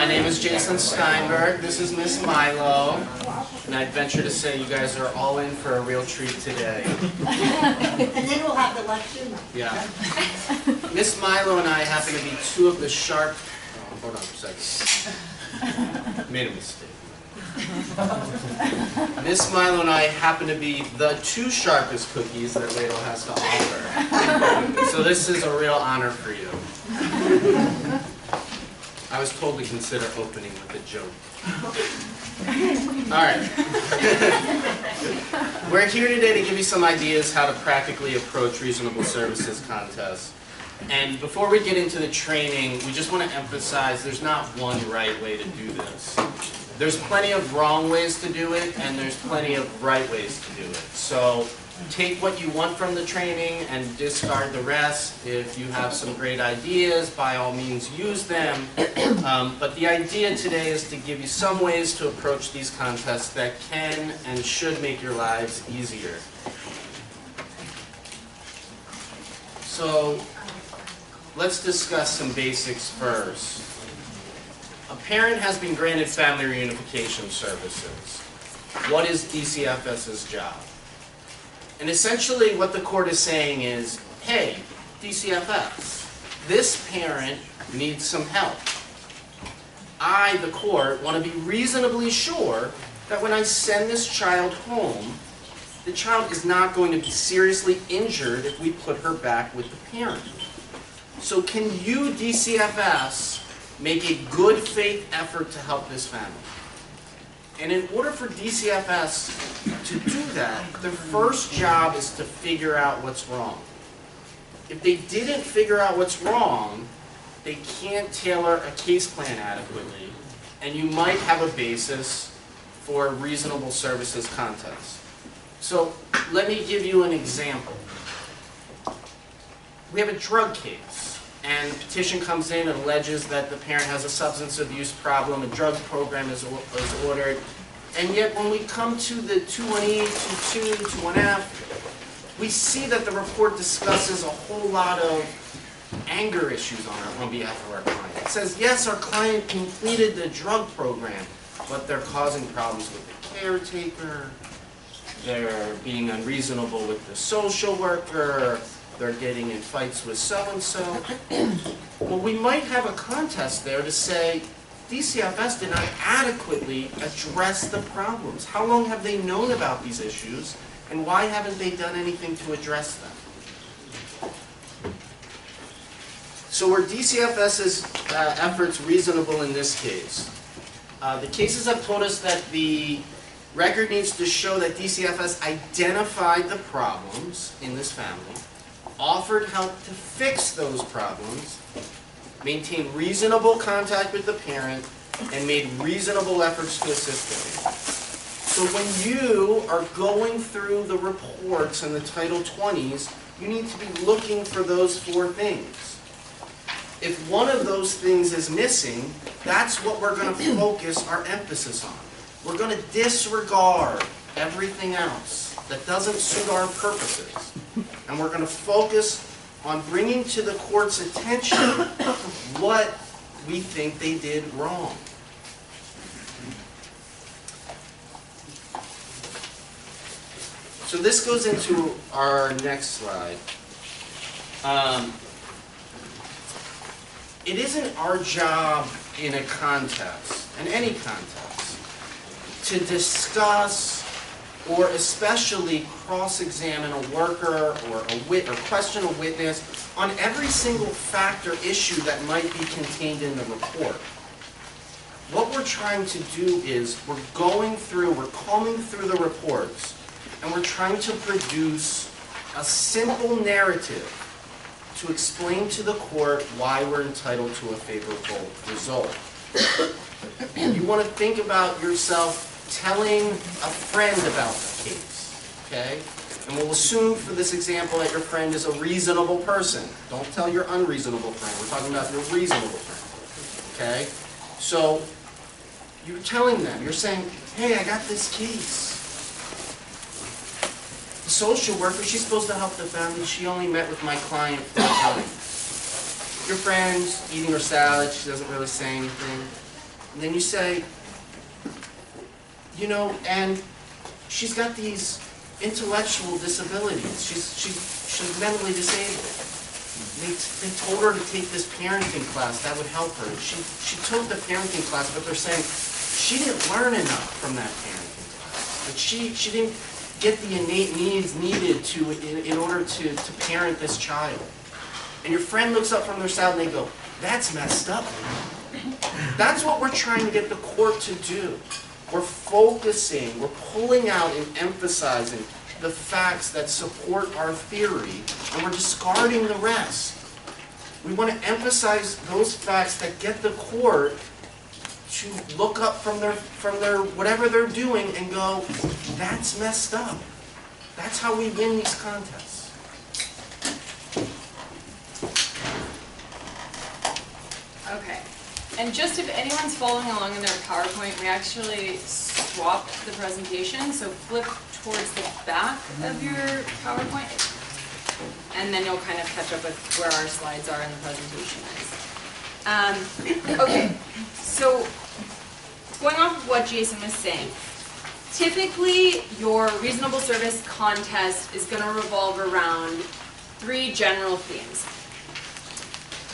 My name is Jason Steinberg. This is Miss Milo. And I'd venture to say you guys are all in for a real treat today. And then we'll have the lecture. Yeah. Miss Milo and I happen to be two of the sharp... Oh, hold on for a second. Made a mistake. Miss Milo and I happen to be the two sharpest cookies that LADL has to offer. So this is a real honor for you. I was told to consider opening with a joke. Alright. We're here today to give you some ideas how to practically approach reasonable services contests. And before we get into the training, we just want to emphasize there's not one right way to do this. There's plenty of wrong ways to do it, and there's plenty of right ways to do it. So take what you want from the training and discard the rest. If you have some great ideas, by all means use them. But the idea today is to give you some ways to approach these contests that can and should make your lives easier. So let's discuss some basics first. A parent has been granted family reunification services. What is DCFS's job? And essentially what the court is saying is, hey, DCFS, this parent needs some help. I, the court, want to be reasonably sure that when I send this child home, the child is not going to be seriously injured if we put her back with the parent. So can you, DCFS, make a good faith effort to help this family? And in order for DCFS to do that, their first job is to figure out what's wrong. If they didn't figure out what's wrong, they can't tailor a case plan adequately, and you might have a basis for a reasonable services contest. So let me give you an example. We have a drug case. And the petition comes in and alleges that the parent has a substance abuse problem, a drug program is ordered, and yet when we come to the 21E, 22, 21F, we see that the report discusses a whole lot of anger issues on behalf of our client. It says, yes, our client completed the drug program, but they're causing problems with the caretaker, they're being unreasonable with the social worker, they're getting in fights with so-and-so. Well, we might have a contest there to say, DCFS did not adequately address the problems. How long have they known about these issues, and why haven't they done anything to address them? So were DCFS's efforts reasonable in this case? The cases have told us that the record needs to show that DCFS identified the problems in this family, offered help to fix those problems, maintained reasonable contact with the parent, and made reasonable efforts to assist the parent. So when you are going through the reports and the Title 20s, you need to be looking for those four things. If one of those things is missing, that's what we're going to focus our emphasis on. We're going to disregard everything else that doesn't suit our purposes. And we're going to focus on bringing to the court's attention what we think they did wrong. So this goes into our next slide. It isn't our job in a contest, in any contest, to discuss or especially cross-examine a worker or question a witness on every single fact or issue that might be contained in the report. What we're trying to do is we're combing through the reports, and we're trying to produce a simple narrative to explain to the court why we're entitled to a favorable result. You want to think about yourself telling a friend about the case, okay? And we'll assume for this example that your friend is a reasonable person. Don't tell your unreasonable friend. We're talking about your reasonable friend, okay? So you're telling them, you're saying, hey, I got this case. The social worker, she's supposed to help the family. She only met with my client 4 times. Your friend's eating her salad. She doesn't really say anything. And then you say, you know, and she's got these intellectual disabilities. She's mentally disabled. They told her to take this parenting class that would help her. She took the parenting class, but they're saying she didn't learn enough from that parenting class. That she didn't get the innate needs needed in order to parent this child. And your friend looks up from their side and they go, that's messed up. That's what we're trying to get the court to do. We're focusing, we're pulling out and emphasizing the facts that support our theory, and we're discarding the rest. We want to emphasize those facts that get the court to look up from their whatever they're doing and go, that's messed up. That's how we win these contests. Okay. And just if anyone's following along in their PowerPoint, we actually swapped the presentation, so flip towards the back of your PowerPoint, and then you'll kind of catch up with where our slides are in the presentation is. Okay, so going off of what Jason was saying, typically your reasonable service contest is going to revolve around 3 general themes.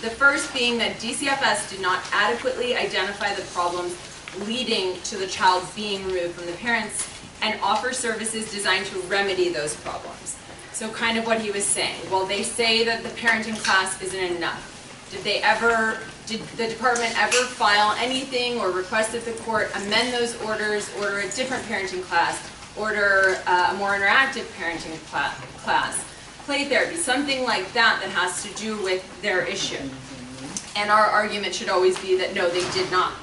The first being that DCFS did not adequately identify the problems leading to the child being removed from the parents and offer services designed to remedy those problems. So kind of what he was saying. Well, they say that the parenting class isn't enough. Did the department ever file anything or request that the court amend those orders, order a different parenting class, order a more interactive parenting class? Play therapy, something like that that has to do with their issue. And our argument should always be that no, they did not.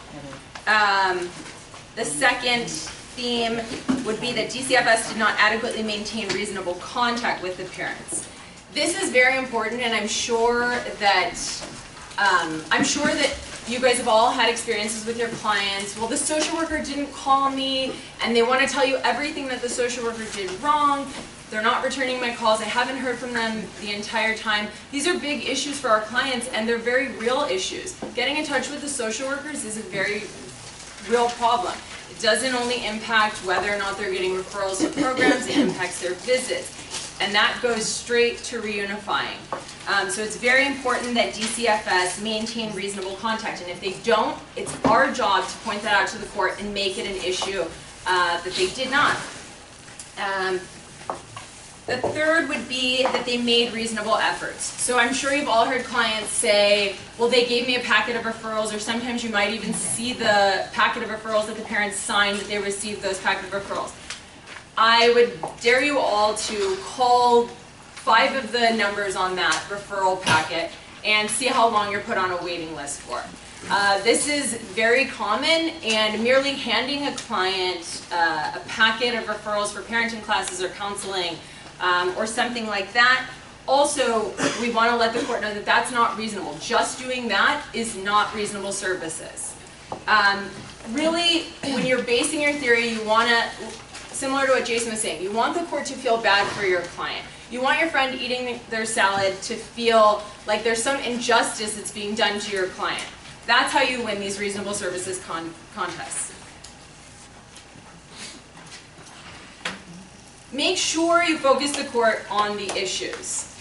The second theme would be that DCFS did not adequately maintain reasonable contact with the parents. This is very important, and I'm sure that you guys have all had experiences with your clients. Well, the social worker didn't call me, and they want to tell you everything that the social worker did wrong. They're not returning my calls. I haven't heard from them the entire time. These are big issues for our clients, and they're very real issues. Getting in touch with the social workers is a very real problem. It doesn't only impact whether or not they're getting referrals to programs, it impacts their visits. And that goes straight to reunifying. So it's very important that DCFS maintain reasonable contact. And if they don't, it's our job to point that out to the court and make it an issue that they did not. The third would be that they made reasonable efforts. So I'm sure you've all heard clients say, well, they gave me a packet of referrals, or sometimes you might even see the packet of referrals that the parents signed that they received those packet of referrals. I would dare you all to call 5 of the numbers on that referral packet and see how long you're put on a waiting list for. This is very common, and merely handing a client a packet of referrals for parenting classes or counseling or something like that, also we want to let the court know that that's not reasonable. Just doing that is not reasonable services. Really, when you're basing your theory, you want to, similar to what Jason was saying, you want the court to feel bad for your client. You want your friend eating their salad to feel like there's some injustice that's being done to your client. That's how you win these reasonable services contests. Make sure you focus the court on the issues.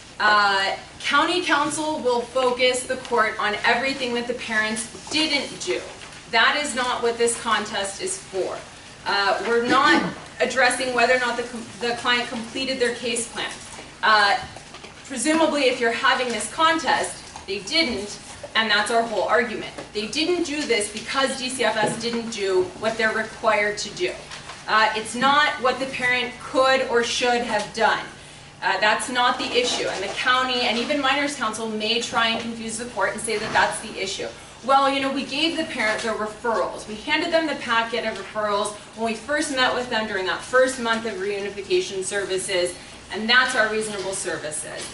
County counsel will focus the court on everything that the parents didn't do. That is not what this contest is for. We're not addressing whether or not the client completed their case plan. Presumably, if you're having this contest, they didn't, and that's our whole argument. They didn't do this because DCFS didn't do what they're required to do. It's not what the parent could or should have done. That's not the issue, and the county and even minors counsel may try and confuse the court and say that that's the issue. Well, you know, we gave the parent their referrals. We handed them the packet of referrals when we first met with them during that first month of reunification services, and that's our reasonable services.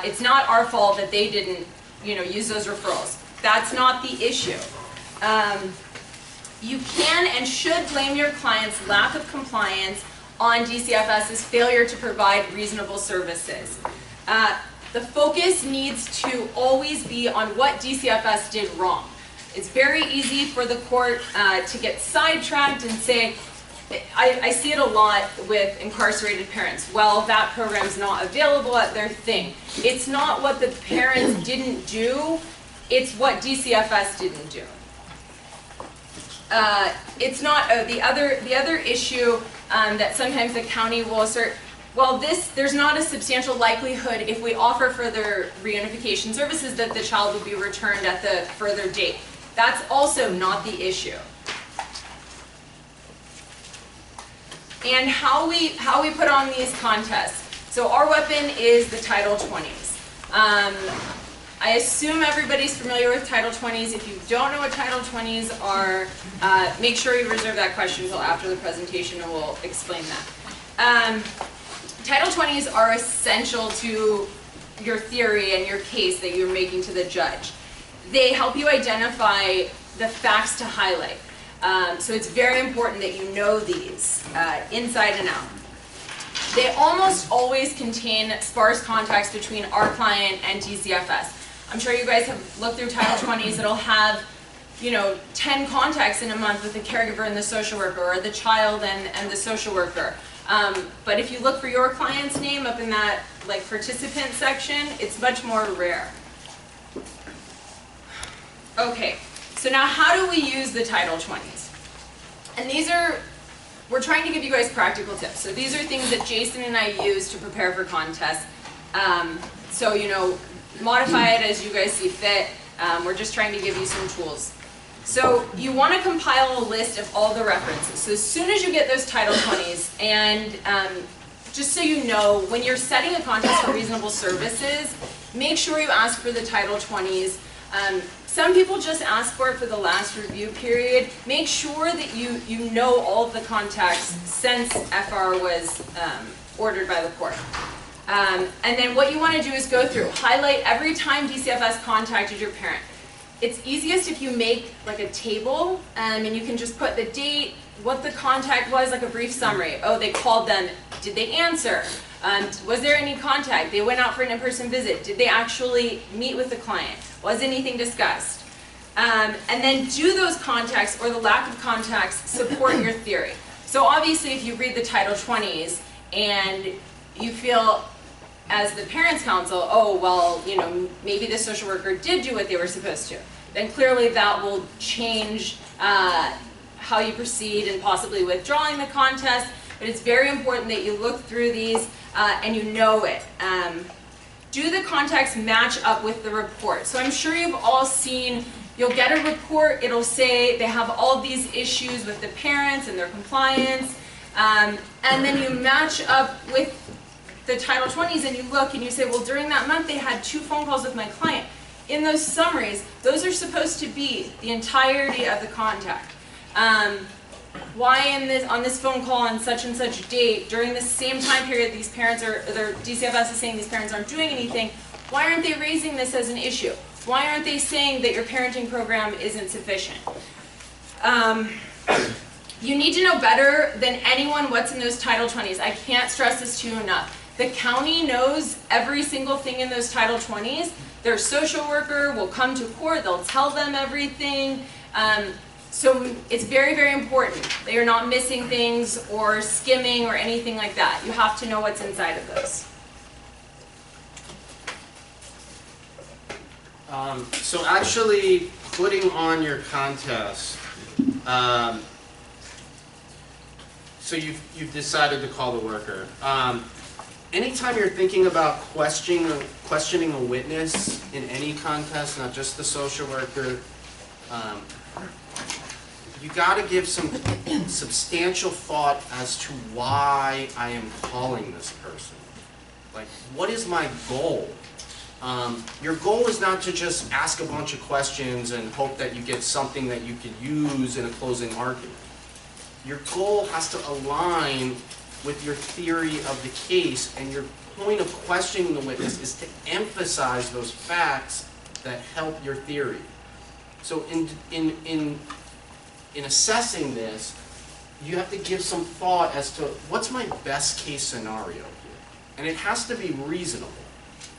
It's not our fault that they didn't, you know, use those referrals. That's not the issue. You can and should blame your client's lack of compliance on DCFS's failure to provide reasonable services. The focus needs to always be on what DCFS did wrong. It's very easy for the court to get sidetracked and say, I see it a lot with incarcerated parents. Well, that program's not available at their thing. It's not what the parents didn't do, it's what DCFS didn't do. It's not the other issue that sometimes the county will assert. Well, there's not a substantial likelihood if we offer further reunification services that the child will be returned at the further date. That's also not the issue. And how we put on these contests. So our weapon is the Title 20s. I assume everybody's familiar with Title 20s. If you don't know what Title 20s are, make sure you reserve that question until after the presentation and we'll explain that. Title 20s are essential to your theory and your case that you're making to the judge. They help you identify the facts to highlight. So it's very important that you know these inside and out. They almost always contain sparse contacts between our client and DCFS. I'm sure you guys have looked through Title 20s. It'll have, 10 contacts in a month with the caregiver and the social worker, or the child and the social worker. But if you look for your client's name up in that participant section, it's much more rare. Okay, so now how do we use the Title 20s? And we're trying to give you guys practical tips. So these are things that Jason and I use to prepare for contests. So, modify it as you guys see fit. We're just trying to give you some tools. So you want to compile a list of all the references. So as soon as you get those Title 20s, and just so you know, when you're setting a contest for reasonable services, make sure you ask for the Title 20s. Some people just ask for it for the last review period. Make sure that you know all of the contacts since FR was ordered by the court. And then what you want to do is go through, highlight every time DCFS contacted your parent. It's easiest if you make a table, and you can just put the date, what the contact was, like a brief summary. Oh, they called them. Did they answer? Was there any contact? They went out for an in-person visit. Did they actually meet with the client? Was anything discussed? And then do those contacts or the lack of contacts support your theory? So obviously if you read the Title 20s and you feel as the parents' counsel, oh, well, maybe the social worker did do what they were supposed to, then clearly that will change how you proceed and possibly withdrawing the contest. But it's very important that you look through these and you know it. Do the contacts match up with the report? So I'm sure you've all seen, you'll get a report, it'll say they have all these issues with the parents and their compliance, and then you match up with the Title 20s and you look and you say, well, during that month they had 2 phone calls with my client. In those summaries, those are supposed to be the entirety of the contact. Why on this phone call on such and such date, during the same time period these parents DCFS is saying these parents aren't doing anything, why aren't they raising this as an issue? Why aren't they saying that your parenting program isn't sufficient? You need to know better than anyone what's in those Title 20s. I can't stress this to you enough. The county knows every single thing in those Title 20s. Their social worker will come to court, they'll tell them everything. So it's very, very important that you're not missing things or skimming or anything like that. You have to know what's inside of those. So actually putting on your contest, so you've decided to call the worker. Anytime you're thinking about questioning a witness in any contest, not just the social worker, you got to give some substantial thought as to why I am calling this person. Like, what is my goal? Your goal is not to just ask a bunch of questions and hope that you get something that you could use in a closing argument. Your goal has to align with your theory of the case, and your point of questioning the witness is to emphasize those facts that help your theory. So in assessing this, you have to give some thought as to what's my best case scenario here. And it has to be reasonable.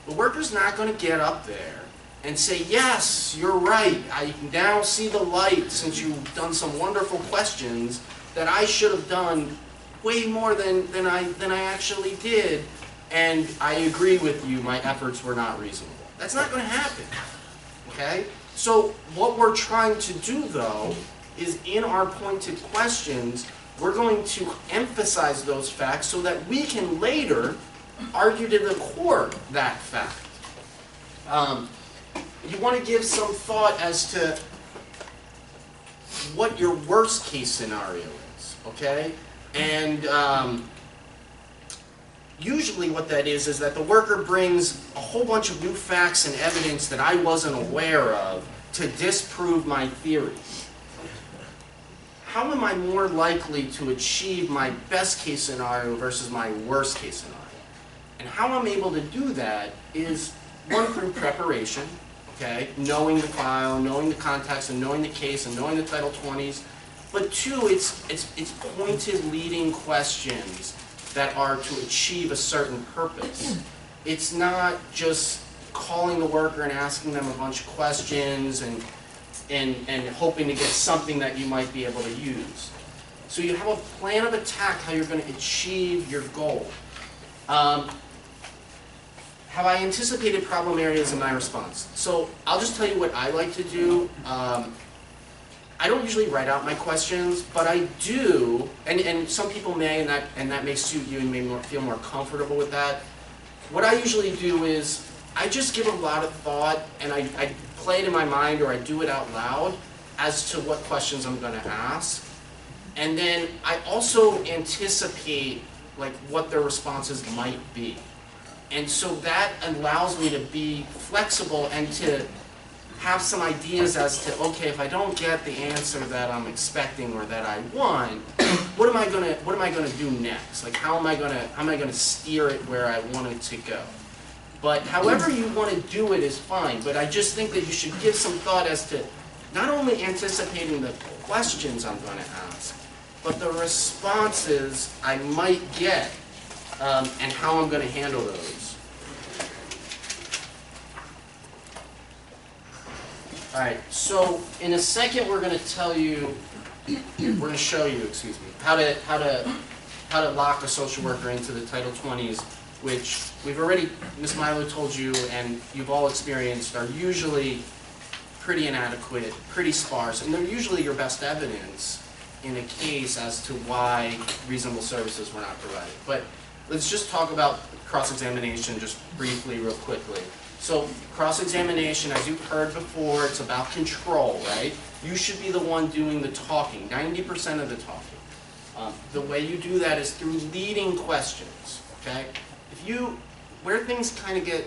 The worker's not going to get up there and say, yes, you're right, I now see the light since you've done some wonderful questions that I should have done way more than I actually did, and I agree with you, my efforts were not reasonable. That's not going to happen, okay? So what we're trying to do, though, is in our pointed questions, we're going to emphasize those facts so that we can later argue to the court that fact. You want to give some thought as to what your worst case scenario is, okay? And usually what that is that the worker brings a whole bunch of new facts and evidence that I wasn't aware of to disprove my theory. How am I more likely to achieve my best case scenario versus my worst case scenario? And how I'm able to do that is, one, through preparation, okay? Knowing the file, knowing the context, and knowing the case, and knowing the Title 20s. But two, it's pointed leading questions that are to achieve a certain purpose. It's not just calling the worker and asking them a bunch of questions and hoping to get something that you might be able to use. So you have a plan of attack how you're going to achieve your goal. Have I anticipated problem areas in my response? So I'll just tell you what I like to do. I don't usually write out my questions, but I do, and some people may, and that may suit you and may feel more comfortable with that. What I usually do is I just give a lot of thought, and I play it in my mind, or I do it out loud as to what questions I'm going to ask. And then I also anticipate like what their responses might be. And so that allows me to be flexible and to have some ideas as to, okay, if I don't get the answer that I'm expecting or that I want, what am I gonna do next? Like how am I gonna steer it where I want it to go? But however you want to do it is fine, but I just think that you should give some thought as to not only anticipating the questions I'm going to ask, but the responses I might get and how I'm going to handle those. All right, so in a second we're going to tell you, we're going to show you, excuse me, how to lock a social worker into the Title 20s, which we've already, Ms. Milo told you, and you've all experienced, are usually pretty inadequate, pretty sparse, and they're usually your best evidence in a case as to why reasonable services were not provided. But let's just talk about cross-examination just briefly, real quickly. So cross-examination, as you've heard before, it's about control, right? You should be the one doing the talking, 90% of the talking. The way you do that is through leading questions, okay? Where things kind of get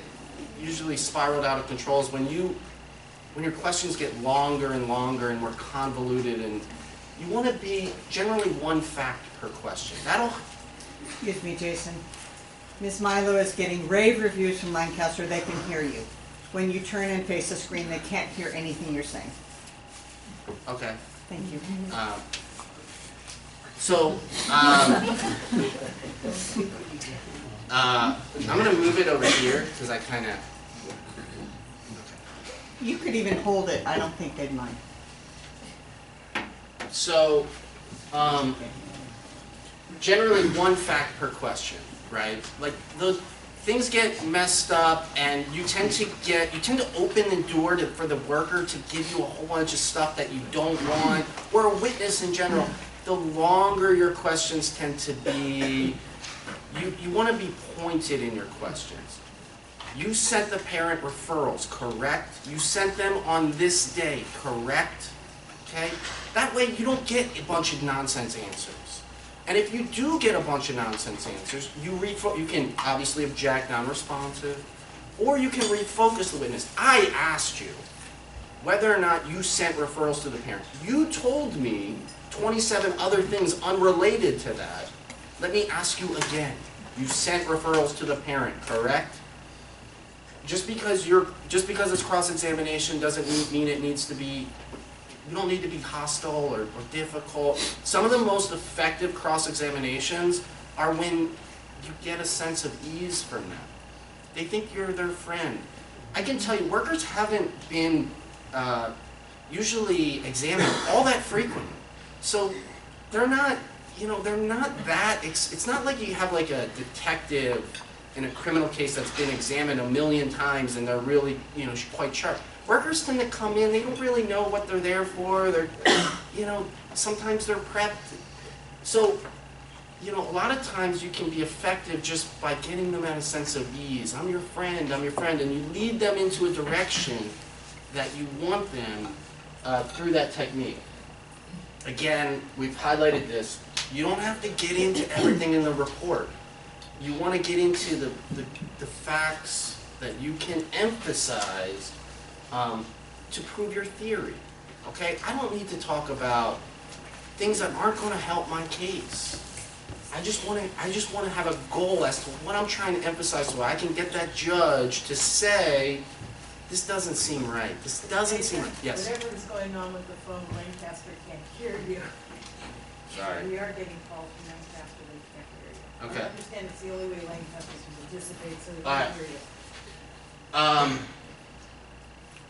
usually spiraled out of control is when your questions get longer and longer and more convoluted, and you want to be generally one fact per question. Excuse me, Jason. Ms. Milo is getting rave reviews from Lancaster. They can hear you. When you turn and face the screen, they can't hear anything you're saying. Okay. Thank you. I'm going to move it over here because I kind of... You could even hold it. I don't think they'd mind. So, generally one fact per question, right? Like things get messed up, and you tend to open the door for the worker to give you a whole bunch of stuff that you don't want, or a witness in general. The longer your questions tend to be, you want to be pointed in your questions. You sent the parent referrals, correct? You sent them on this day, correct? Okay? That way you don't get a bunch of nonsense answers. And if you do get a bunch of nonsense answers, you can obviously object, non-responsive, or you can refocus the witness. I asked you whether or not you sent referrals to the parent. You told me 27 other things unrelated to that. Let me ask you again. You sent referrals to the parent, correct? Just because it's cross-examination doesn't mean it needs to be, you don't need to be hostile or difficult. Some of the most effective cross-examinations are when you get a sense of ease from them. They think you're their friend. I can tell you, workers haven't been usually examined all that frequently. So they're not, they're not that, it's not like you have like a detective in a criminal case that's been examined a million times and they're really, quite sharp. Workers tend to come in, they don't really know what they're there for, they're, sometimes they're prepped. So, a lot of times you can be effective just by getting them at a sense of ease. I'm your friend, and you lead them into a direction that you want them through that technique. Again, we've highlighted this. You don't have to get into everything in the report. You want to get into the facts that you can emphasize to prove your theory. Okay? I don't need to talk about things that aren't going to help my case. I just want to have a goal as to what I'm trying to emphasize so I can get that judge to say, this doesn't seem right. This doesn't seem right. Yes? Whatever is going on with the phone, Lancaster can't hear you. Sorry. We are getting calls from Lancaster, they can't hear you. Okay. I understand it's the only way Lancaster can participate, so they All right. can't hear you.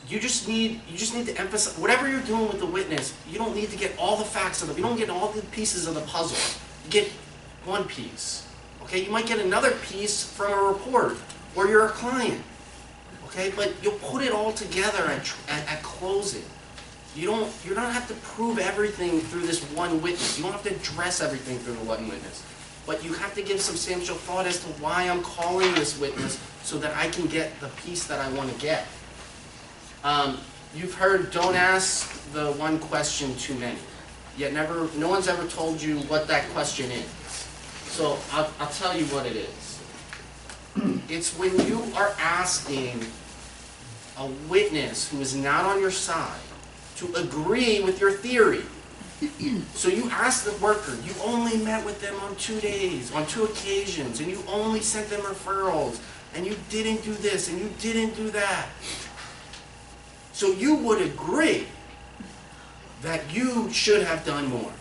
You just need to emphasize whatever you're doing with the witness. You don't need to get all the facts of it. You don't get all the pieces of the puzzle. You get one piece. Okay, you might get another piece from a report or you're a client. Okay, but you'll put it all together at closing. You don't have to prove everything through this one witness. You don't have to address everything through the one witness. But you have to give substantial thought as to why I'm calling this witness so that I can get the piece that I want to get. You've heard, don't ask the one question too many. Yet no one's ever told you what that question is. So I'll tell you what it is. It's when you are asking a witness who is not on your side to agree with your theory. So you ask the worker, you only met with them on 2 days, on 2 occasions, and you only sent them referrals, and you didn't do this, and you didn't do that. So you would agree that you should have done more.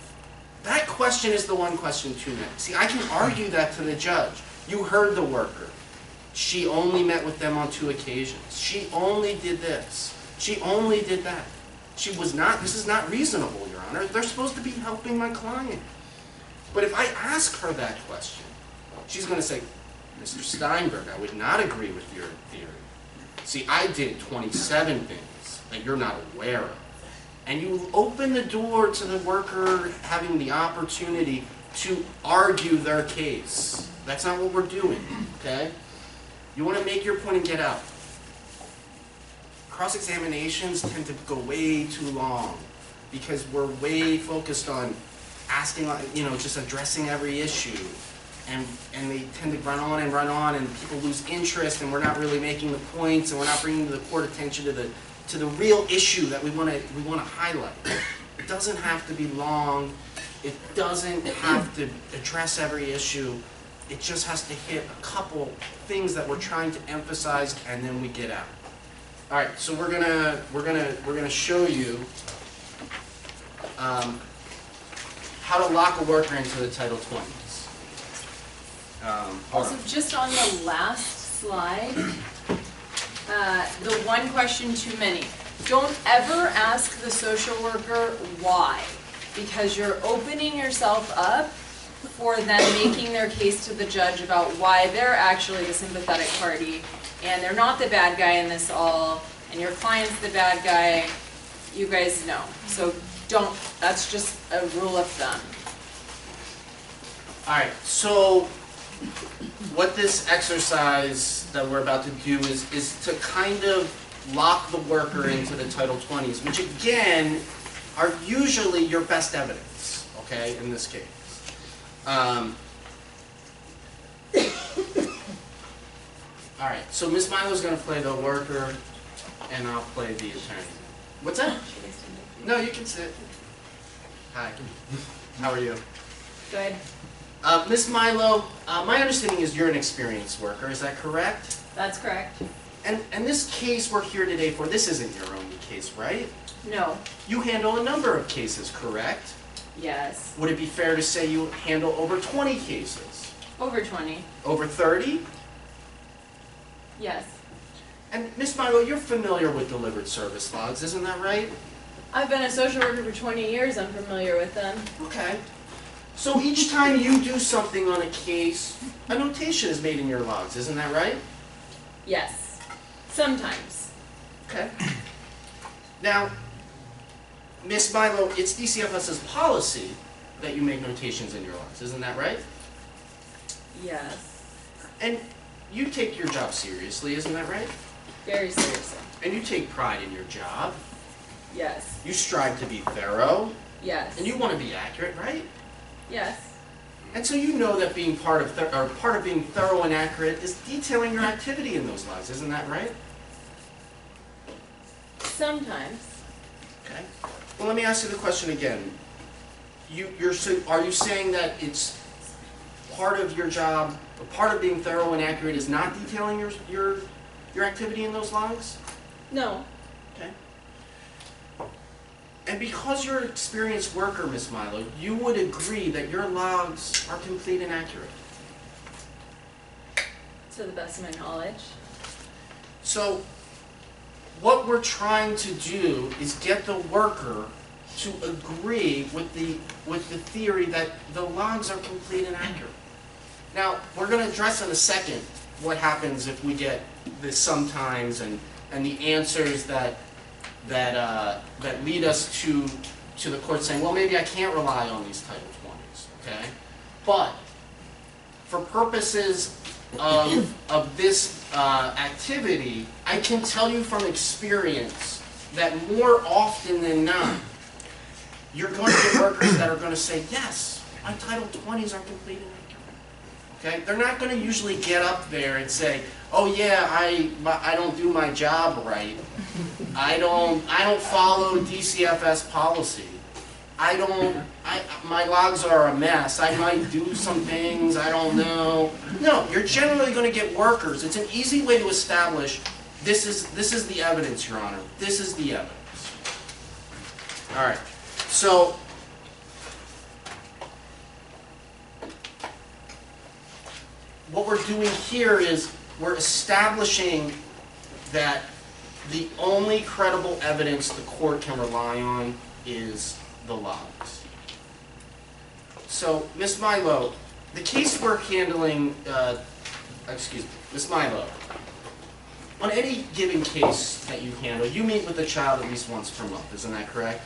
That question is the one question too many. See, I can argue that to the judge. You heard the worker. She only met with them on 2 occasions. She only did this. She only did that. This is not reasonable, Your Honor. They're supposed to be helping my client. But if I ask her that question, she's going to say, Mr. Steinberg, I would not agree with your theory. See, I did 27 things that you're not aware of. And you open the door to the worker having the opportunity to argue their case. That's not what we're doing, okay? You want to make your point and get out. Cross-examinations tend to go way too long because we're way focused on asking, just addressing every issue. And they tend to run on, and people lose interest, and we're not really making the points, and we're not bringing the court attention to the real issue that we want to highlight. It doesn't have to be long. It doesn't have to address every issue. It just has to hit a couple things that we're trying to emphasize, and then we get out. All right, so we're gonna show you how to lock a worker into the Title 20s. Also, just on the last slide, the one question too many. Don't ever ask the social worker why, because you're opening yourself up for them making their case to the judge about why they're actually the sympathetic party, and they're not the bad guy in this all, and your client's the bad guy. You guys know. So don't, that's just a rule of thumb. All right, so what this exercise that we're about to do is to kind of lock the worker into the Title 20s, which again are usually your best evidence, okay, in this case. All right, so Ms. Milo's going to play the worker, and I'll play the attorney. What's that? No, you can sit. Hi. How are you? Good. Ms. Milo, my understanding is you're an experienced worker, is that correct? That's correct. And this case we're here today for, this isn't your only case, right? No. You handle a number of cases, correct? Yes. Would it be fair to say you handle over 20 cases? Over 20. Over 30? Yes. And Ms. Milo, you're familiar with delivered service logs, isn't that right? I've been a social worker for 20 years, I'm familiar with them. Okay. So each time you do something on a case, a notation is made in your logs, isn't that right? Yes, sometimes. Okay. Now, Ms. Milo, it's DCFS's policy that you make notations in your logs, isn't that right? Yes, And you take your job seriously, isn't that right? very seriously. And you take pride in your job. Yes, You strive to be thorough, yes, and you want to be accurate, right? yes, And so you know that being part of being thorough and accurate is detailing your activity in those logs, isn't that right? sometimes. Okay. Well, let me ask you the question again. Are you saying that it's part of your job, or part of being thorough and accurate is not detailing your activity in those logs? No, Okay. And because you're an experienced worker, Ms. Milo, you would agree that your logs are complete and accurate. to the best of my knowledge. So, what we're trying to do is get the worker to agree with the theory that the logs are complete and accurate. Now, we're going to address in a second what happens if we get this sometimes and the answers that lead us to the court saying, well, maybe I can't rely on these Title 20s, okay? But for purposes of this activity, I can tell you from experience that more often than not, you're going to get workers that are going to say, yes, my Title 20s are complete and accurate. Okay? They're not going to usually get up there and say, oh yeah, I don't do my job right. I don't follow DCFS policy. My logs are a mess. I might do some things, I don't know. No, you're generally going to get workers. It's an easy way to establish this is the evidence, Your Honor. This is the evidence. All right. So what we're doing here is we're establishing that the only credible evidence the court can rely on is the logs. So, Ms. Milo, the case we're handling, Ms. Milo, on any given case that you handle, you meet with the child at least once per month, isn't that correct?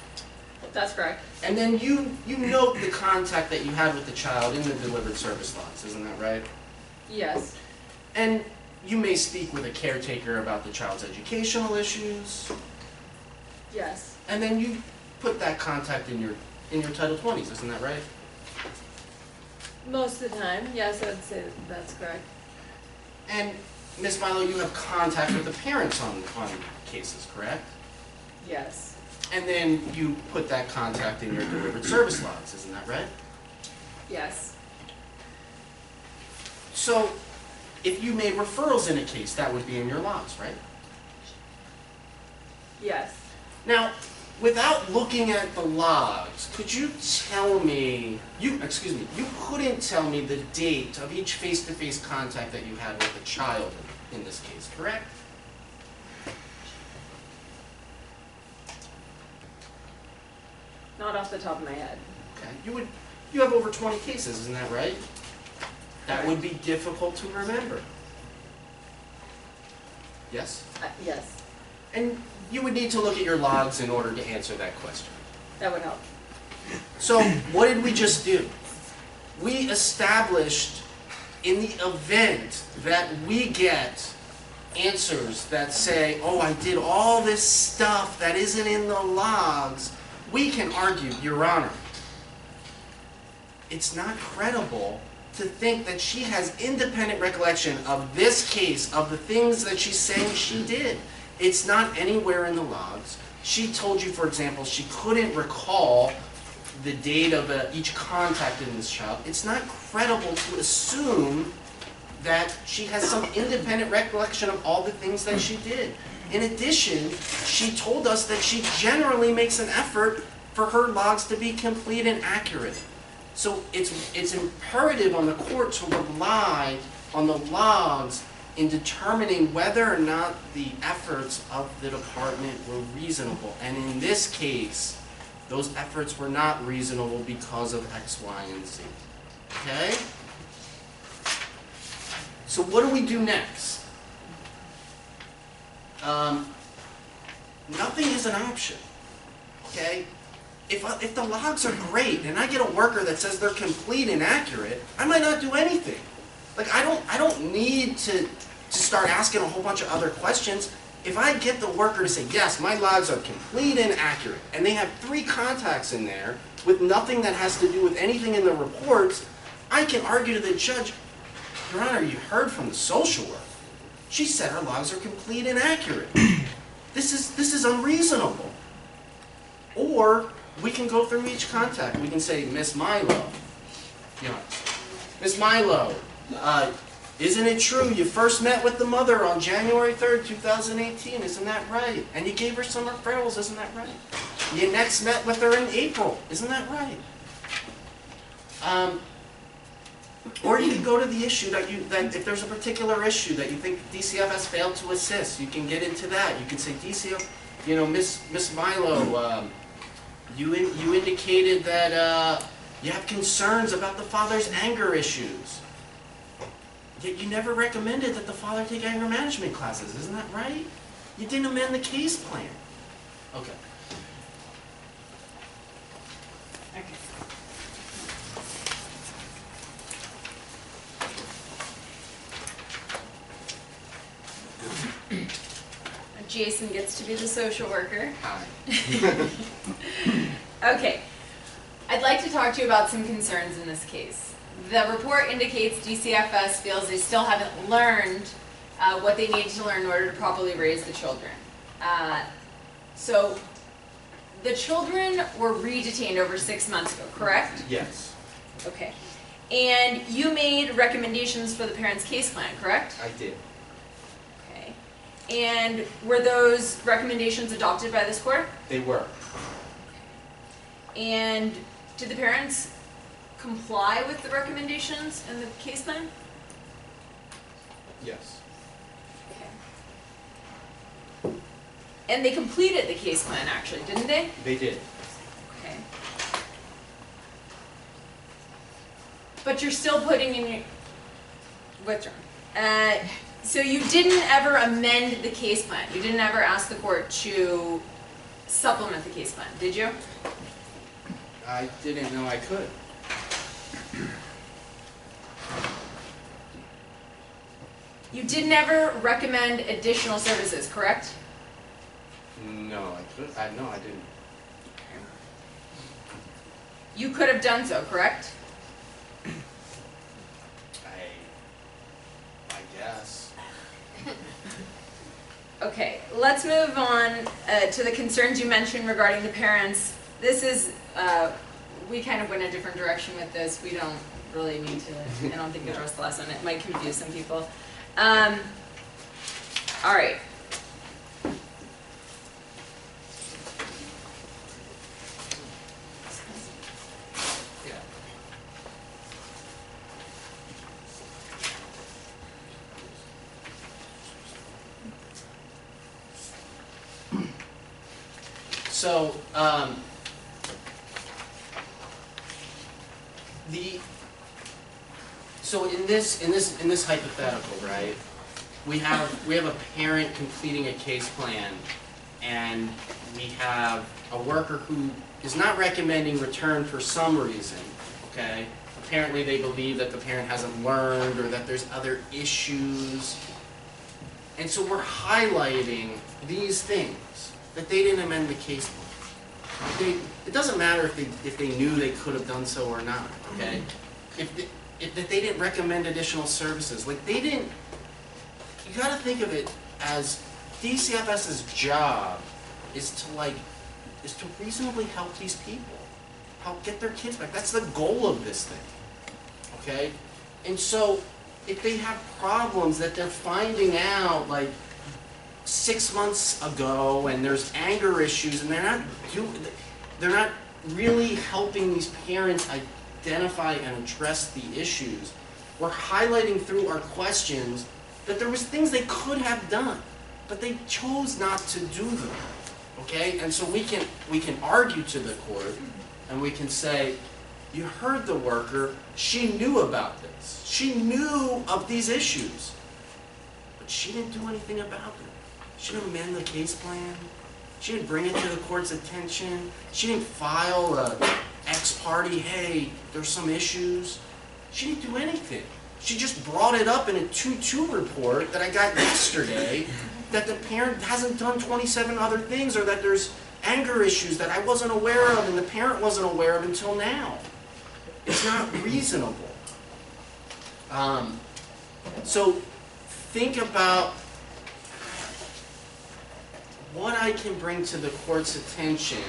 That's correct. And then you note the contact that you had with the child in the delivered service logs, isn't that right? Yes, And you may speak with a caretaker about the child's educational issues, yes, and then you put that contact in your Title 20s, isn't that right? most of the time, yes, I would say that's correct. And Ms. Milo, you have contact with the parents on cases, correct? Yes, And then you put that contact in your delivered service logs, isn't that right? yes, So, if you made referrals in a case, that would be in your logs, right? yes. Now, without looking at the logs, could you tell me, you couldn't tell me the date of each face-to-face contact that you had with the child in this case, correct? Not off the top of my head. Okay. You have over 20 cases, isn't that right? That would be difficult to remember. Yes? Yes, And you would need to look at your logs in order to answer that question. that would help. So, what did we just do? We established in the event that we get answers that say, oh, I did all this stuff that isn't in the logs, we can argue, Your Honor, it's not credible to think that she has independent recollection of this case, of the things that she's saying she did. It's not anywhere in the logs. She told you, for example, she couldn't recall the date of each contact in this child. It's not credible to assume that she has some independent recollection of all the things that she did. In addition, she told us that she generally makes an effort for her logs to be complete and accurate. So it's imperative on the court to rely on the logs in determining whether or not the efforts of the department were reasonable. And in this case, those efforts were not reasonable because of X, Y, and Z. Okay? So what do we do next? Nothing is an option. Okay? If the logs are great and I get a worker that says they're complete and accurate, I might not do anything. Like I don't need to start asking a whole bunch of other questions. If I get the worker to say, yes, my logs are complete and accurate, and they have 3 contacts in there with nothing that has to do with anything in the reports, I can argue to the judge, Your Honor, you heard from the social worker. She said her logs are complete and accurate. This is unreasonable. Or we can go through each contact. We can say, Miss Milo, Miss Milo, isn't it true you first met with the mother on January 3rd, 2018? Isn't that right? And you gave her some referrals, isn't that right? You next met with her in April, isn't that right? Or you can go to the issue that if there's a particular issue that you think DCFS failed to assist, you can get into that. You can say, DCF, Miss Milo, you indicated that you have concerns about the father's anger issues. Yet you never recommended that the father take anger management classes, isn't that right? You didn't amend the case plan. Okay. Jason gets to be the social worker. Hi. Okay. I'd like to talk to you about some concerns in this case. The report indicates DCFS feels they still haven't learned what they need to learn in order to properly raise the children. So the children were re-detained over 6 months ago, correct? Yes, Okay. And you made recommendations for the parents' case plan, correct? I did. Okay. And were those recommendations adopted by this court? They were. And did the parents comply with the recommendations in the case plan? Yes. Okay. And they completed the case plan, actually, didn't they? They did. Okay. But you're still putting in your withdrawn. So you didn't ever amend the case plan. You didn't ever ask the court to supplement the case plan, did you? I didn't know I could. You did never recommend additional services, correct? No, I didn't. You could have done so, correct? I guess. Okay, let's move on to the concerns you mentioned regarding the parents. This is, we kind of went a different direction with this. We don't really need to, I don't think, address the lesson. It might confuse some people. All right. So, in this hypothetical, right? We have a parent completing a case plan, and we have a worker who is not recommending return for some reason. Okay, apparently they believe that the parent hasn't learned or that there's other issues, and so we're highlighting these things that they didn't amend the case plan. It doesn't matter if they knew they could have done so or not. Okay, if they didn't recommend additional services, like they didn't. You got to think of it as DCFS's job is to reasonably help these people, help get their kids back. That's the goal of this thing. Okay, and so if they have problems that they're finding out like 6 months ago, and there's anger issues, and they're not really helping these parents identify and address the issues. We're highlighting through our questions that there was things they could have done, but they chose not to do them. Okay? And so we can argue to the court, and we can say, you heard the worker, she knew about this. She knew of these issues, but she didn't do anything about them. She didn't amend the case plan. She didn't bring it to the court's attention. She didn't file a ex parte, hey, there's some issues. She didn't do anything. She just brought it up in a 2-2 report that I got yesterday, that the parent hasn't done 27 other things, or that there's anger issues that I wasn't aware of and the parent wasn't aware of until now. It's not reasonable. So think about what I can bring to the court's attention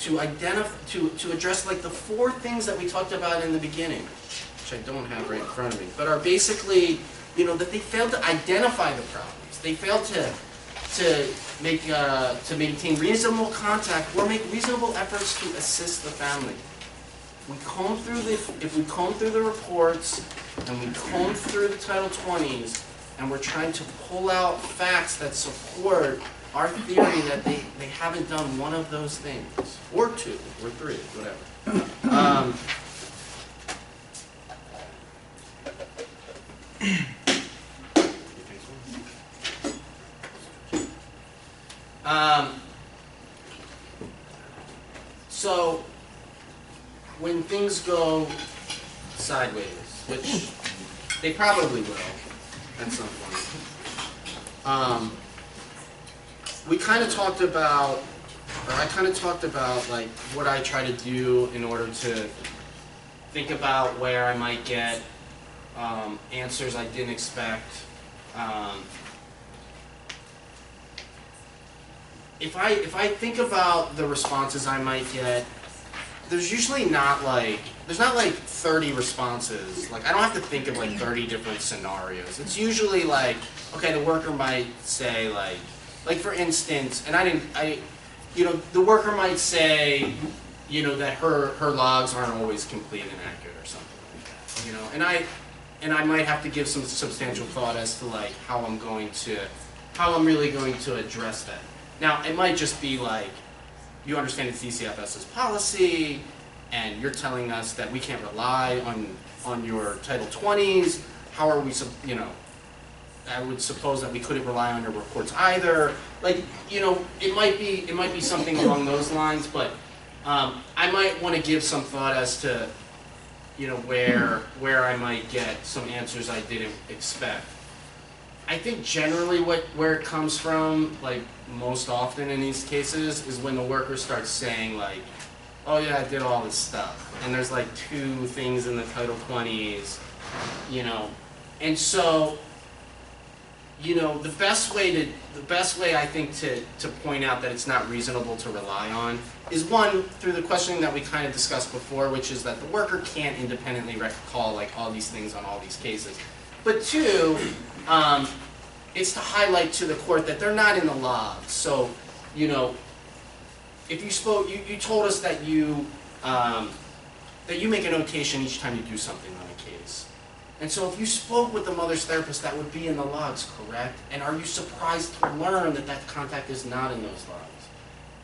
to address like the 4 things that we talked about in the beginning, which I don't have right in front of me, but are basically, you know, that they failed to identify the problems. They failed to maintain reasonable contact or make reasonable efforts to assist the family. If we comb through the reports and we comb through the Title 20s and we're trying to pull out facts that support our theory that they haven't done one of those things, or 2, or 3, whatever. So, when things go sideways, which they probably will at some point, we kind of talked about, or I kind of talked about like what I try to do in order to think about where I might get answers I didn't expect. If I think about the responses I might get, there's usually not like 30 responses. Like I don't have to think of like 30 different scenarios. It's usually like, okay, the worker might say like for instance, and the worker might say, you know, that her logs aren't always complete and accurate or something like that. You know, and I might have to give some substantial thought as to like how I'm really going to address that. Now, it might just be like, you understand it's DCFS's policy, and you're telling us that we can't rely on your Title 20s. How are we, you know, I would suppose that we couldn't rely on your reports either. Like, you know, it might be something along those lines, but I might want to give some thought as to, you know, where I might get some answers I didn't expect. I think generally where it comes from, like most often in these cases, is when the worker starts saying like, oh yeah, I did all this stuff, and there's like 2 things in the Title 20s, you know, and so, you know, the best way I think to point out that it's not reasonable to rely on is 1, through the questioning that we kind of discussed before, which is that the worker can't independently recall like all these things on all these cases, but 2, it's to highlight to the court that they're not in the logs. So, you know, if you told us that you make a notation each time you do something on a case. And so if you spoke with the mother's therapist, that would be in the logs, correct? And are you surprised to learn that that contact is not in those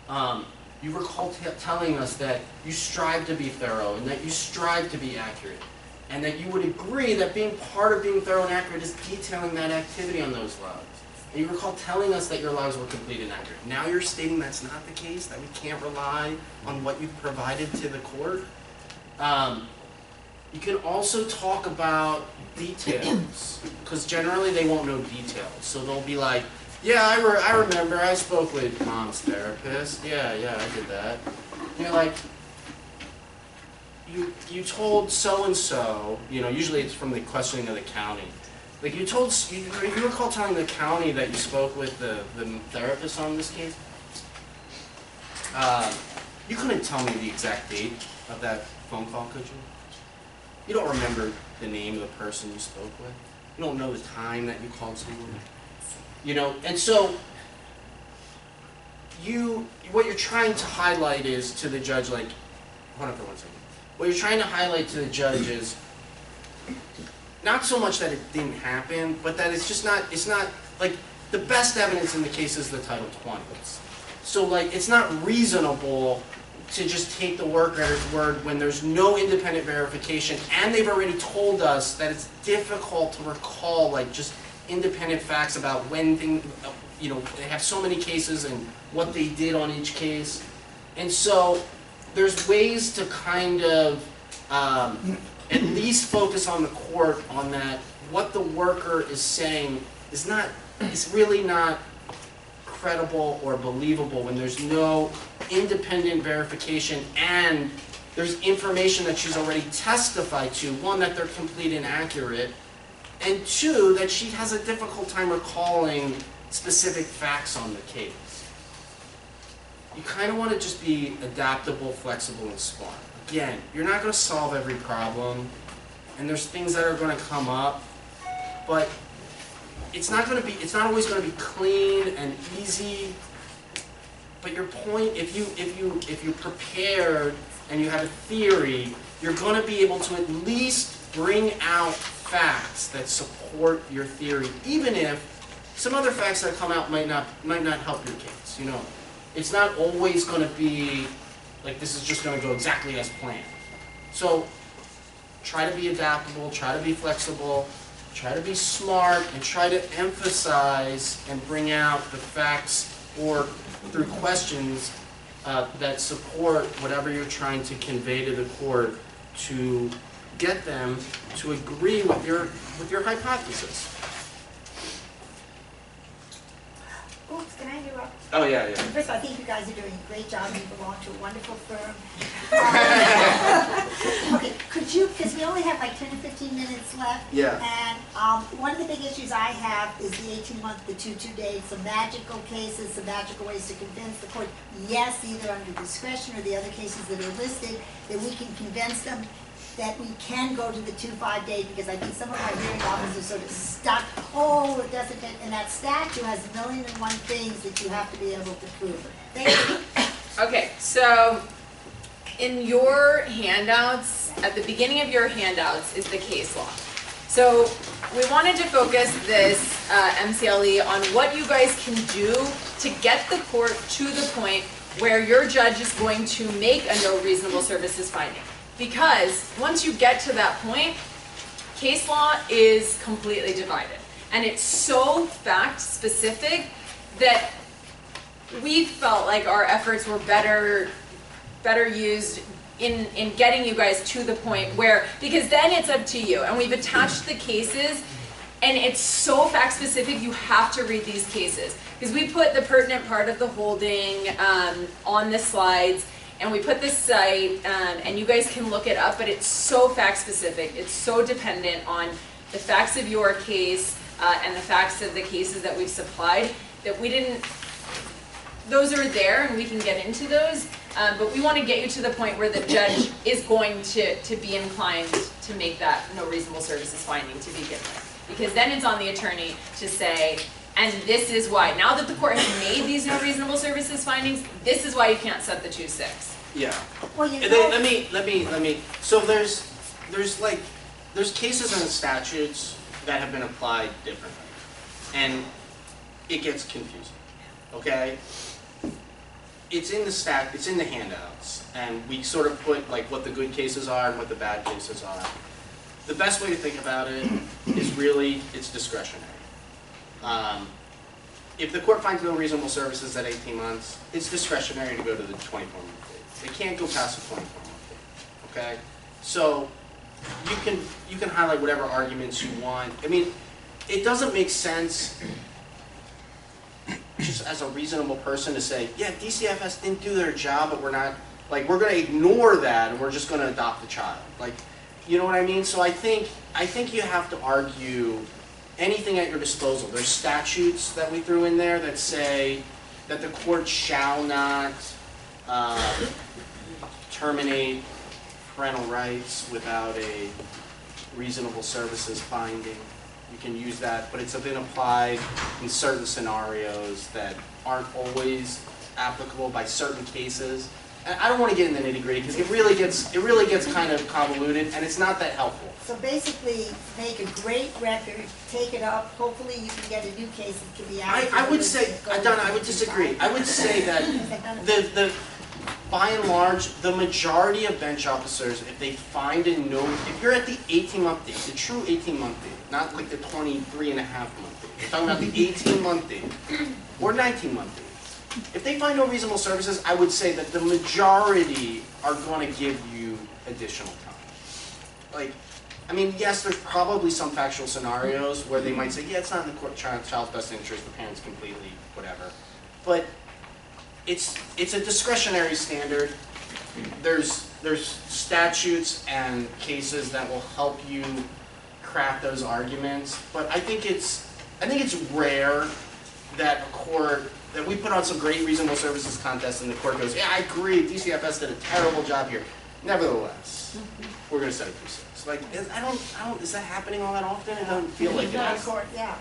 logs? You recall telling us that you strive to be thorough and that you strive to be accurate, and that you would agree that being part of being thorough and accurate is detailing that activity on those logs. And you recall telling us that your logs were complete and accurate. Now you're stating that's not the case, that we can't rely on what you've provided to the court. You can also talk about details, because generally they won't know details. So they'll be like, yeah, I remember, I spoke with mom's therapist. Yeah, I did that. And you're like, you told so-and-so, you know, usually it's from the questioning of the county. Like you recall telling the county that you spoke with the therapist on this case? You couldn't tell me the exact date of that phone call, could you? You don't remember the name of the person you spoke with? You don't know the time that you called someone? You know, and so what you're trying to highlight is to the judge, like, hold on for 1 second. What you're trying to highlight to the judge is, not so much that it didn't happen, but that it's not, like, the best evidence in the case is the Title 20s. So, like, it's not reasonable to just take the worker at his word when there's no independent verification, and they've already told us that it's difficult to recall, like, just independent facts about when things, you know, they have so many cases and what they did on each case. And so there's ways to kind of at least focus on the court on that what the worker is saying is really not credible or believable when there's no independent verification and there's information that she's already testified to. One, that they're complete and accurate, and two, that she has a difficult time recalling specific facts on the case. You kind of want to just be adaptable, flexible, and smart. Again, you're not going to solve every problem, and there's things that are going to come up, but it's not always going to be clean and easy. But your point, if you're prepared and you have a theory, you're going to be able to at least bring out facts that support your theory, even if some other facts that come out might not help your case. You know, it's not always going to be like this is just going to go exactly as planned. So try to be adaptable, try to be flexible, try to be smart, and try to emphasize and bring out the facts or through questions that support whatever you're trying to convey to the court to get them to agree with your hypothesis. Oops, can I interrupt? Oh, yeah. First of all, I think you guys are doing a great job. You belong to a wonderful firm. Okay, could you, because we only have like 10 to 15 minutes left. Yeah. And one of the big issues I have is the 18-month, the 2-2 days, some magical cases, some magical ways to convince the court, yes, either under discretion or the other cases that are listed, that we can convince them that we can go to the 2-5 day, because I think some of our hearing officers are sort of stuck, oh, it doesn't fit, and that statute has 1,000,001 things that you have to be able to prove. Thank you. Okay, so in your handouts, at the beginning of your handouts is the case law. So we wanted to focus this MCLE on what you guys can do to get the court to the point where your judge is going to make a no reasonable services finding. Because once you get to that point, case law is completely divided. And it's so fact specific that we felt like our efforts were better used in getting you guys to the point where, because then it's up to you. And we've attached the cases, and it's so fact specific, you have to read these cases. Because we put the pertinent part of the holding on the slides, and we put this site, and you guys can look it up, but it's so fact specific. It's so dependent on the facts of your case and the facts of the cases that we've supplied that we didn't, those are there and we can get into those, but we want to get you to the point where the judge is going to be inclined to make that no reasonable services finding to begin with. Because then it's on the attorney to say, and this is why, now that the court has made these no reasonable services findings, this is why you can't set the 2-6. Yeah. Well, you And know, then let me. So there's cases and statutes that have been applied differently, and it gets confusing. Okay. It's in the handouts, and we sort of put like what the good cases are and what the bad cases are. The best way to think about it is really it's discretionary. If the court finds no reasonable services at 18 months, it's discretionary to go to the 24-month date. They can't go past the 24-month date. Okay, so you can highlight whatever arguments you want. I mean, it doesn't make sense just as a reasonable person to say, yeah, DCFS didn't do their job, but we're going to ignore that and we're just going to adopt the child. Like, you know what I mean? So I think you have to argue anything at your disposal. There's statutes that we threw in there that say that the court shall not terminate parental rights without a reasonable services finding. You can use that, but it's been applied in certain scenarios that aren't always applicable by certain cases. I don't want to get in the nitty-gritty because it really gets kind of convoluted, and it's not that helpful. So basically, make a great record, take it up, hopefully you can get a new case that can be added. I would say, Donna, I would disagree. I would say that by and large, the majority of bench officers, if they find a note, if you're at the 18-month date, the true 18-month date, not like the 23.5-month date, we're talking about the 18-month date or 19-month date. If they find no reasonable services, I would say that the majority are going to give you additional time. Like, I mean, yes, there's probably some factual scenarios where they might say, yeah, it's not in the child's best interest, the parent's completely whatever. But it's a discretionary standard. There's statutes and cases that will help you craft those arguments. But I think it's rare that a court, that we put on some great reasonable services contest and the court goes, yeah, I agree, DCFS did a terrible job here. Nevertheless, we're going to set it for 6. Like, is that happening all that often? It doesn't feel like it is. Yeah.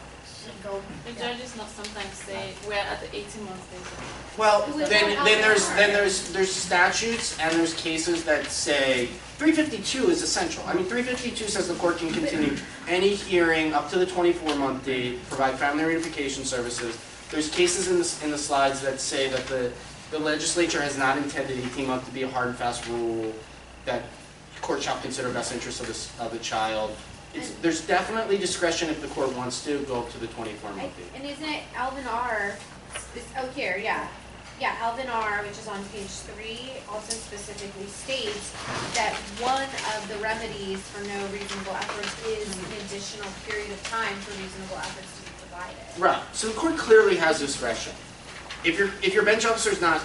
The judges not sometimes say, we're at the 18-month stage. Well, then there's statutes and there's cases that say 352 is essential. I mean, 352 says the court can continue any hearing up to the 24-month date, provide family reunification services. There's cases in the slides that say that the legislature has not intended 18-month to be a hard and fast rule, that the court shall consider best interest of the child. There's definitely discretion if the court wants to go up to the 24-month date. And isn't it Alvin R? Here, yeah. Yeah, Alvin R, which is on page 3, also specifically states that one of the remedies for no reasonable efforts is an additional period of time for reasonable efforts to be provided. Right. So the court clearly has discretion. If your bench officer's not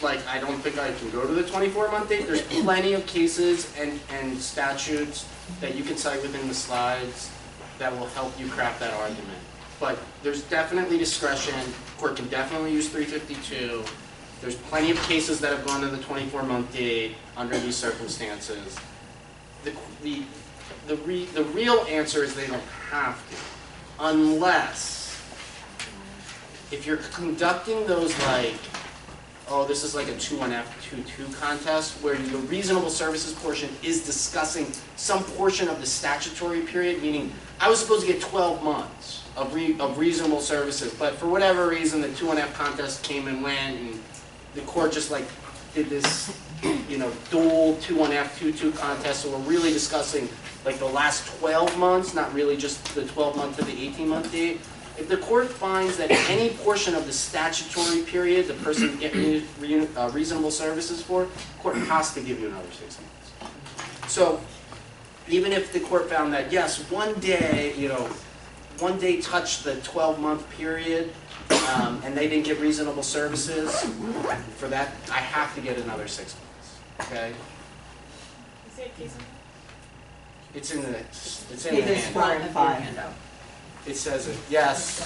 like, I don't think I can go to the 24-month date, there's plenty of cases and statutes that you can cite within the slides that will help you craft that argument. But there's definitely discretion. The court can definitely use 352. There's plenty of cases that have gone to the 24-month date under these circumstances. The real answer is they don't have to, unless if you're conducting those like, oh, this is like a 2-1F, 2-2 contest where the reasonable services portion is discussing some portion of the statutory period, meaning I was supposed to get 12 months of reasonable services, but for whatever reason the 2-1F contest came and went, and the court just like did this, dual 2-1F, 2-2 contest, so we're really discussing like the last 12 months, not really just the 12-month to the 18-month date. If the court finds that any portion of the statutory period the person getting reasonable services for, the court has to give you another 6 months. So even if the court found that, yes, one day touched the 12-month period and they didn't get reasonable services, for that I have to get another 6 months. Okay? Is there a case on It's in the Pages hand. 4 and 5. It says it. Yes.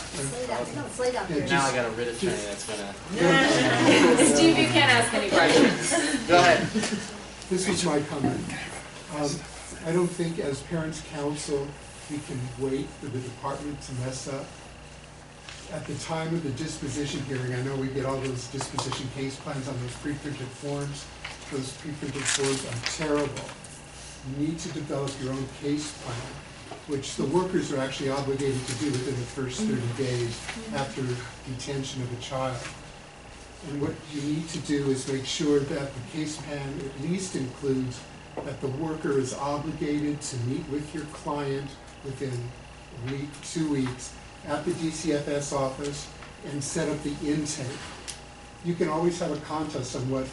Slate up here. Now I got a writ attorney that's gonna. Steve, you can't ask any questions. Go ahead. This is my comment. I don't think as parents' counsel we can wait for the department to mess up. At the time of the disposition hearing, I know we get all those disposition case plans on those pre-printed forms. Those pre-printed forms are terrible. You need to develop your own case plan, which the workers are actually obligated to do within the first 30 days after detention of a child. And what you need to do is make sure that the case plan at least includes that the worker is obligated to meet with your client within a week, 2 weeks, at the DCFS office and set up the intake. You can always have a contest on what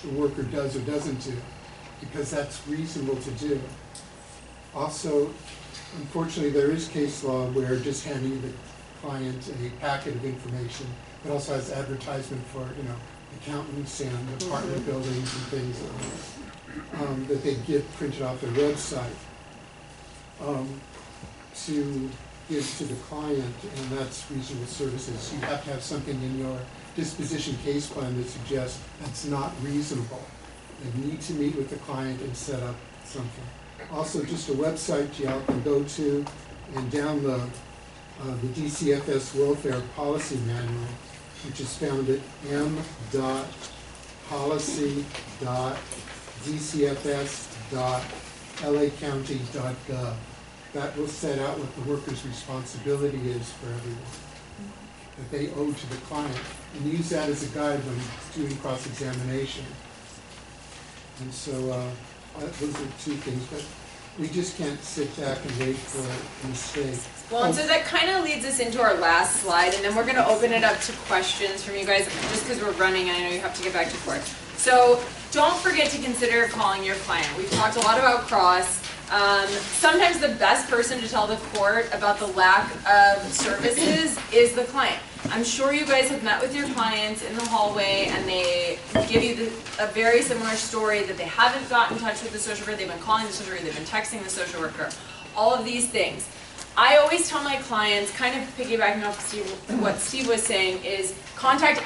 the worker does or doesn't do, because that's reasonable to do. Also, unfortunately, there is case law where just handing the client a packet of information, it also has advertisement for, accountants and apartment buildings and things that they get printed off their website to give to the client, and that's reasonable services. You have to have something in your disposition case plan that suggests that's not reasonable. You need to meet with the client and set up something. Also, just a website you can go to and download the DCFS Welfare Policy Manual, which is found at m.hyphen policy.dcfs.lacounty.gov. That will set out what the worker's responsibility is for everyone that they owe to the client, and use that as a guide when doing cross-examination. And so those are two things, but we just can't sit back and wait for a mistake. Well, and so that kind of leads us into our last slide, and then we're going to open it up to questions from you guys, just because we're running, and I know you have to get back to court. So don't forget to consider calling your client. We've talked a lot about cross. Sometimes the best person to tell the court about the lack of services is the client. I'm sure you guys have met with your clients in the hallway and they give you a very similar story that they haven't gotten in touch with the social worker, they've been calling the social worker, they've been texting the social worker, all of these things. I always tell my clients, kind of piggybacking off what Steve was saying, is contact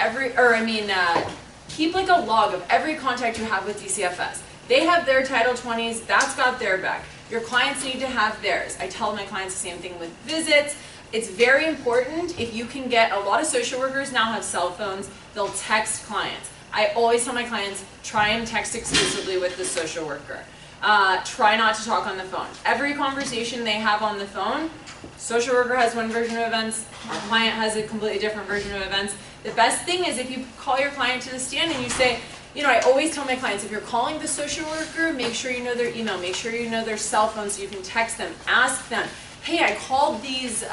keep like a log of every contact you have with DCFS. They have their Title 20s, that's got their back. Your clients need to have theirs. I tell my clients the same thing with visits. It's very important if you can get, a lot of social workers now have cell phones, they'll text clients. I always tell my clients, try and text exclusively with the social worker. Try not to talk on the phone. Every conversation they have on the phone, social worker has one version of events, our client has a completely different version of events. The best thing is if you call your client to the stand and you say, you know, I always tell my clients, if you're calling the social worker, make sure you know their email, make sure you know their cell phone so you can text them, ask them, hey, I called these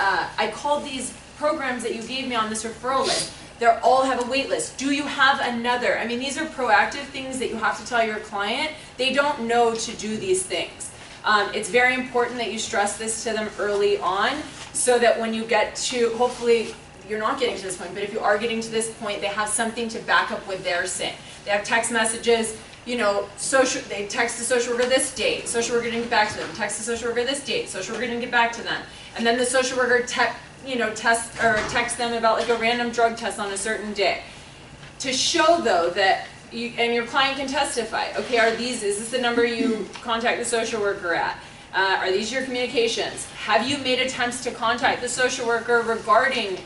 programs that you gave me on this referral list. They all have a wait list. Do you have another? I mean, these are proactive things that you have to tell your client. They don't know to do these things. It's very important that you stress this to them early on so that when you get to, hopefully you're not getting to this point, but if you are getting to this point, they have something to back up what they're saying. They have text messages, you know, they text the social worker this date, social worker didn't get back to them, text the social worker this date, social worker didn't get back to them, and then the social worker text them about like a random drug test on a certain day. To show though that, and your client can testify, okay, is this the number you contact the social worker at? Are these your communications? Have you made attempts to contact the social worker regarding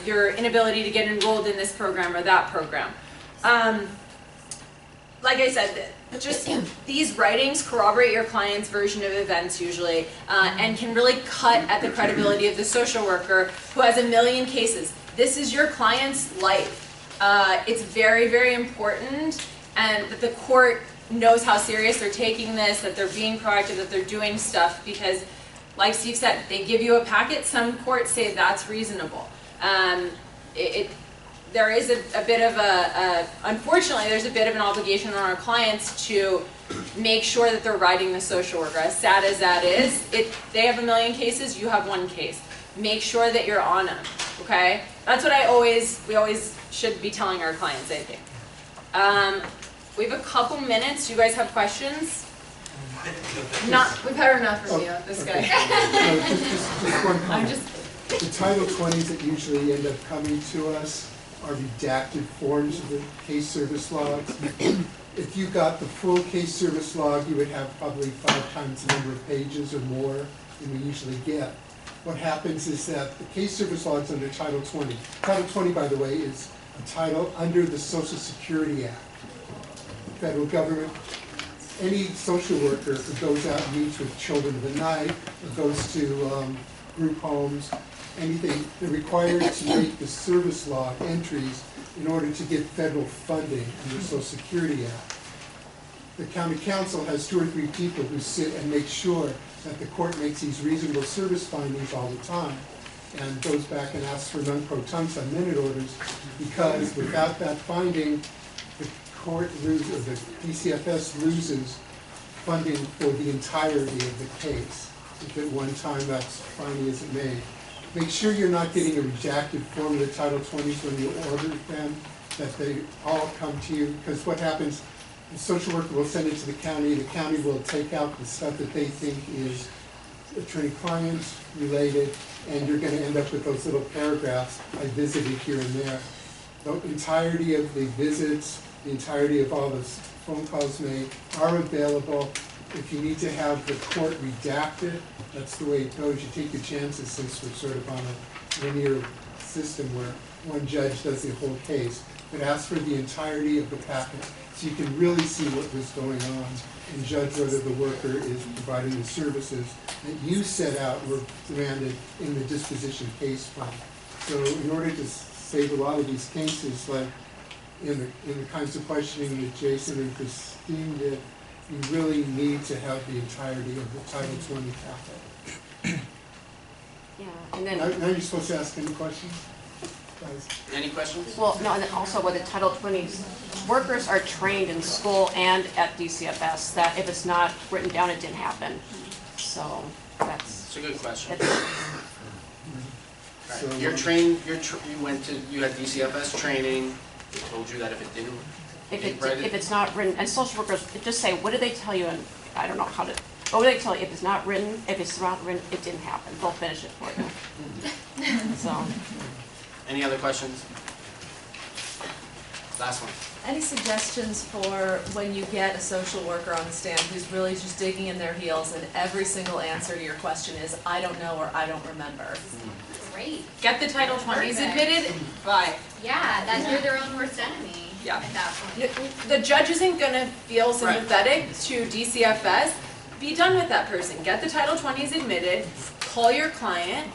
your inability to get enrolled in this program or that program? Like I said, just these writings corroborate your client's version of events usually, and can really cut at the credibility of the social worker who has a million cases. This is your client's life. It's very, very important, and that the court knows how serious they're taking this, that they're being proactive, that they're doing stuff, because like Steve said, they give you a packet, some courts say that's reasonable. There is a bit of unfortunately, there's a bit of an obligation on our clients to make sure that they're writing the social worker. As sad as that is, they have a million cases, you have one case. Make sure that you're on them, okay? That's what we always should be telling our clients, I think. We have a couple minutes. Do you guys have questions? We've had enough from you, this guy. No, just one comment. The Title 20s that usually end up coming to us are redacted forms of the case service logs. If you got the full case service log, you would have probably 5 times the number of pages or more than we usually get. What happens is that the case service logs under Title 20, Title 20, by the way, is a title under the Social Security Act. The federal government, any social worker who goes out and meets with children of the night, or goes to group homes, anything, they're required to make the service log entries in order to get federal funding under the Social Security Act. The county council has 2 or 3 people who sit and make sure that the court makes these reasonable service findings all the time, and goes back and asks for non-pro-tuncs on minute orders, because without that finding, the court loses, or the DCFS loses funding for the entirety of the case, if at one time that finding isn't made. Make sure you're not getting a redacted form of the Title 20s when you order them, that they all come to you, because what happens, the social worker will send it to the county will take out the stuff that they think is attorney-client related, and you're going to end up with those little paragraphs, I visited here and there. The entirety of the visits, the entirety of all the phone calls made are available. If you need to have the court redacted, that's the way it goes. You take your chances, since we're sort of on a linear system where one judge does the whole case. but ask for the entirety of the packet, so you can really see what was going on and judge whether the worker is providing the services that you set out or demanded in the disposition case plan. So in order to save a lot of these cases, like in the kinds of questioning that Jason and Christine did, you really need to have the entirety of the Title 20 packet. Yeah, and then, Now you're supposed to ask any questions? Guys? Any questions? well, no, and then also with the Title 20s, workers are trained in school and at DCFS that if it's not written down, it didn't happen. So that's, It's a good question. it's, So, You're trained, you had DCFS training, they told you that if it didn't, if it's not written, and social workers, just say, what did they tell you, and I don't know how to, what would they tell you, if it's not written, it didn't happen, they'll finish it for you. So, any other questions? Last one. Any suggestions for when you get a social worker on the stand who's really just digging in their heels and every single answer to your question is, I don't know or I don't remember? Great. Get the Title 20s admitted, bye. Yeah, that they're their own worst enemy Yeah. at that point. The judge isn't gonna feel sympathetic to DCFS. Be done with that person. Get the Title 20s admitted, call your client,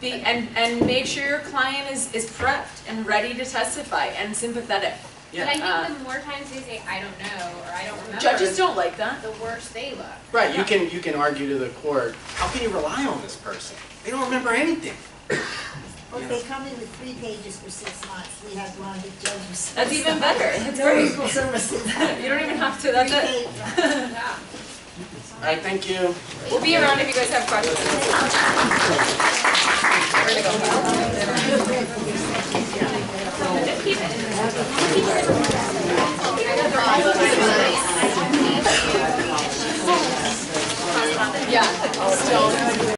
and make sure your client is prepped and ready to testify and sympathetic. But I think the more times they say, I don't know, or I don't remember. Judges don't like that. The worse they look. Right, you can argue to the court, how can you rely on this person? They don't remember anything. Well, if they come in with 3 pages for 6 months, we have one of the judges. That's even better. That's No great. equal services. You don't even have to, that's it. 3 pages. Yeah. All right, thank you. We'll be around if you guys have questions. We're gonna go.